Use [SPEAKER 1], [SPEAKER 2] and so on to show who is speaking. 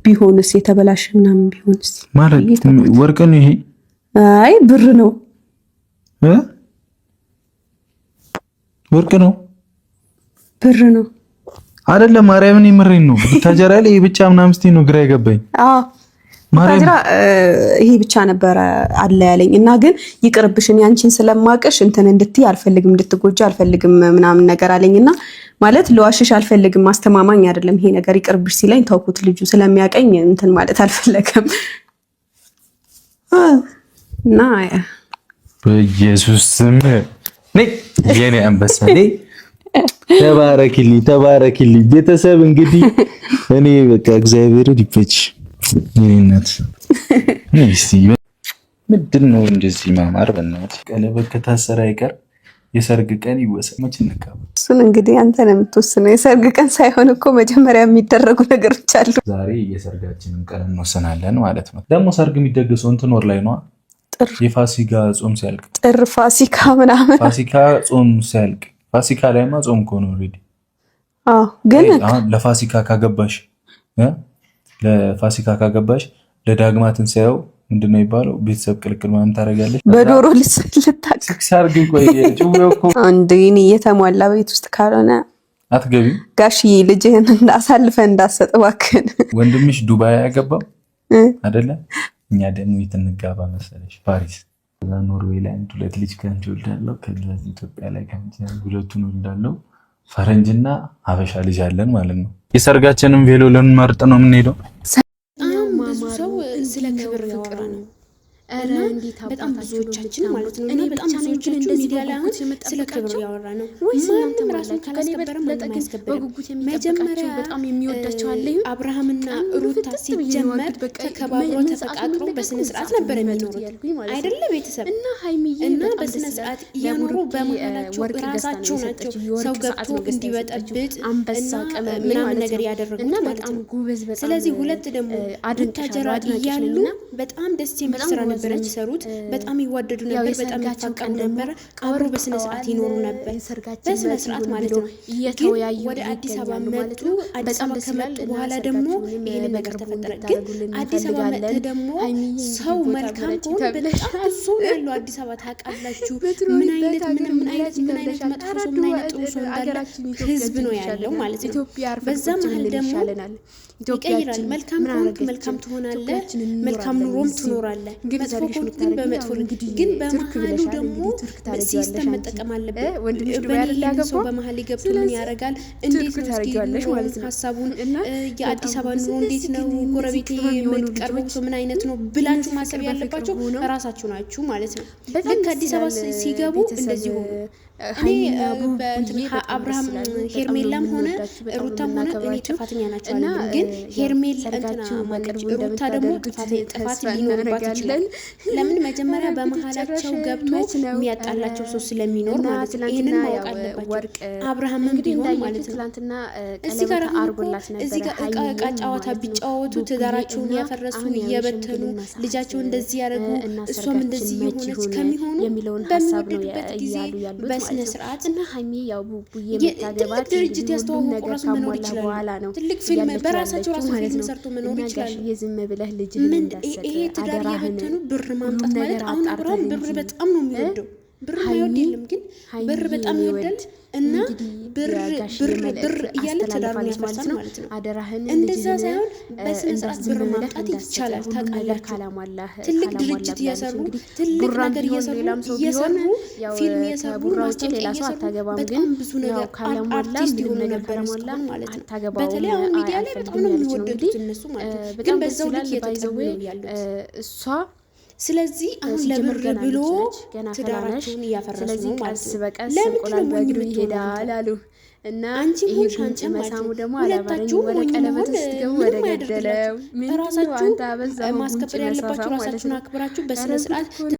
[SPEAKER 1] ቢሆንስ የተበላሽ ምናምን ቢሆንስ
[SPEAKER 2] ማለት ወርቅ ነው ይሄ?
[SPEAKER 1] አይ ብር ነው
[SPEAKER 2] ወርቅ ነው
[SPEAKER 1] ብር ነው
[SPEAKER 2] አይደለም። ማርያምን ይምረኝ ነው ብታጀራ ላይ ብቻ ምናምን እስቲ ነው ግራ ይገባኝ።
[SPEAKER 1] አዎ ማርያም ይሄ ብቻ ነበር አለ ያለኝ እና ግን ይቅርብሽን ያንቺን ስለማቀሽ እንትን እንድትይ አልፈልግም እንድትጎጂ አልፈልግም ምናምን ነገር አለኝና ማለት ለዋሽሽ አልፈልግም ማስተማማኝ አይደለም ይሄ ነገር ይቅርብሽ ሲለኝ ተውኩት። ልጁ ስለሚያቀኝ እንትን ማለት አልፈለገም እና
[SPEAKER 2] በኢየሱስ ስም ነይ የኔ አንበሳ ነይ ተባረክልኝ ቤተሰብ። እንግዲህ እኔ በቃ እግዚአብሔር ይፈች የኔነት ነይሲ ምንድነው እንደዚህ ማማር በእናትህ። ቀለበት ከታሰረ አይቀር የሰርግ ቀን ይወሰን። መች እንካባ
[SPEAKER 1] እሱን እንግዲህ አንተ ነው የምትወስነው። የሰርግ ቀን ሳይሆን እኮ መጀመሪያ የሚደረጉ ነገሮች አሉ።
[SPEAKER 2] ዛሬ የሰርጋችንን ቀን እንወስናለን ማለት ነው። ደግሞ ሰርግ የሚደገሰው እንትን ወር ላይ ነው። የፋሲካ ጾም ሲያልቅ
[SPEAKER 1] ጥር ፋሲካ ምናምን
[SPEAKER 2] ፋሲካ ጾም ሲያልቅ ፋሲካ ላይማ ጾም እኮ ነው ኦሬዲ።
[SPEAKER 1] ግን
[SPEAKER 2] ለፋሲካ ካገባሽ ለዳግማ ትንሣኤው ምንድነው የሚባለው? ቤተሰብ ቅልቅል ምናምን ታደርጋለች።
[SPEAKER 1] በዶሮ ልታቅ
[SPEAKER 2] ሰርግ ቆይ ጭዌው እኮ
[SPEAKER 1] አንዴ እየተሟላ ቤት ውስጥ ካልሆነ
[SPEAKER 2] አትገቢም።
[SPEAKER 1] ጋሽዬ ልጅህን አሳልፈህ እንዳሰጥ እባክህን።
[SPEAKER 2] ወንድምሽ ዱባይ አያገባም አይደለ? እኛ ደግሞ የት እንጋባ መሰለሽ? ፓሪስ። ከዛ ኖርዌይ ላይ 2 ልጅ ከአንቺ ወልዳለሁ። ከዛ ኢትዮጵያ ላይ ከአንቺ 2 ወልዳለሁ። ፈረንጅና ሀበሻ ልጅ አለን ማለት ነው። የሰርጋችንን ቬሎ ልንመርጥ ነው የምንሄደው።
[SPEAKER 3] ብዙ ሰው ስለ ክብር ያወራ ነው እና በጣም ብዙዎቻችን ማለት ነው እና በጣም ብዙዎቻችን እንደዚህ ያለ አሁን ስለ ክብር ያወራ ነው ወይስ እናንተ ራሳችሁ ካላስከበረም ለማያስከበረም መጀመሪያ በጣም የሚወዳቸው አለ አብርሃምና ሩታ ሲጀመር ተከባብሮ ተፈቃቅሮ በስነ ስርዓት ነበር የሚኖሩት አይደለ ቤተሰብ እና ሃይሚዬ እና በስነ ስርዓት እያኖሩ በመሃላቸው ራሳቸው ናቸው ሰው ገብቶ እንዲበጠብጥ አንበሳ ቀመም ምናምን ነገር ያደረጉት እና በጣም ጎበዝ በጣም ስለዚህ ሁለት ደግሞ አድንታጀራ እያሉ በጣም ደስ የሚል ስራ ነበር የሚሰሩት። በጣም ይዋደዱ ነበር፣ በጣም ይፋቀሩ ነበር፣ አብሮ በስነ ስርዓት ይኖሩ ነበር። በስነ ስርዓት ማለት ነው እየተወያዩ ወደ አዲስ አበባ መጡ። አዲስ አበባ ከመጡ በኋላ ደግሞ ይሄ ነገር ተፈጠረ። ግን አዲስ አበባ መጥተ ደግሞ ሰው መልካም ከሆነ በጣም ብዙ ያለው አዲስ አበባ ታውቃላችሁ። ምን አይነት መጥፎ ሰው ምን አይነት ጥሩ ሰው እንዳለ ህዝብ ነው ያለው ማለት ነው። በዛ መሀል ደግሞ ይቀይራል። መልካም ከሆንክ መልካም ትሆናለህ፣ መልካም ኑሮም ትኖራለህ። መጥፎ ከሆንክ ግን በመጥፎ ግን በመሀሉ ደግሞ ሲስተም መጠቀም አለበት። በሌላ ሰው በመሀል ገብቶ ምን ያደርጋል? እንዴት ነው እስኪ ሀሳቡን የአዲስ አበባ ኑሮ እንዴት ነው ጎረቤቴ የምትቀርበው ሰው ምን አይነት ነው ብላችሁ ማሰብ ያለባችሁ ራሳችሁ ናችሁ ማለት ነው። ልክ አዲስ አበባ ሲገቡ እንደዚህ ሆኑ። እኔ አብርሃም ሄርሜላም ሆነ ሩታም ሆነ እኔ ጥፋተኛ ናቸው አለ። ግን ሄርሜላ ሩታ ደግሞ ጥፋት ሊኖርባት ይችላል። ለምን መጀመሪያ በመሀላቸው ገብቶ የሚያጣላቸው ሰው ስለሚኖር ማለት ነው። ይሄንን ማወቅ አለባቸው። አብርሃምም ቢሆን ማለት ነው እዚህ ጋር እዚህ ጋር እቃ ጨዋታ ቢጫወቱ ትዳራቸውን ያፈረሱ እየበተኑ ልጃቸውን እንደዚህ ያደረጉ እሷም እንደዚህ የሆነች ከሚሆኑ በሚወደዱበት ጊዜ በስነ ስርዓት እና ሃይሚ ያው ቡቡዬ የምታገባት ድርጅት ያስተዋወቁ ራሱ መኖር ይችላል። ትልቅ ፊልም በራሳቸው ራሱ ማለት ነው ሰርቶ መኖር ይችላል። የዝም ብለህ ልጅ እንዳሰጠ ይሄ ትዳር የበተኑ ብር ማምጣት ማለት አሁን አብርሃም ብር በጣም ነው የሚወደው። ብር ማይወድ የለም ግን ብር በጣም ይወዳል እና ብር እያለ ትዳሩን ያፈርሳል ማለት ነው። እንደዛ ሳይሆን በስነ ስርዓት ብር ማምጣት ይቻላል። ታውቃላችሁ ትልቅ ድርጅት እየሰሩ ትልቅ ነገር እየሰሩ ፊልም እየሰሩ ማስታወቂያ እየሰሩ በጣም ብዙ ነገር አርቲስት የሆኑ ነበር ማለት ነው። በተለይ አሁን ሚዲያ ላይ በጣም ነው የሚወደዱት እነሱ ማለት ነው። ግን በዛው ልክ እየተጠቀሙ ነው ያሉት እሷ ስለዚህ አሁን ለብር ብሎ ትዳራቸውን እያፈረሱ ነው ማለት ነው። ለምን በእግሩ ይሄዳል አሉ እና አንቺ ሆንሽ አንቺ መሳሙ ደግሞ አላባረኝ ወደ ቀለበት ውስጥ ገቡ ወደ ገደለው ራሳችሁ ማስከበር ያለባችሁ ራሳችሁን አክብራችሁ በስነ ስርዓት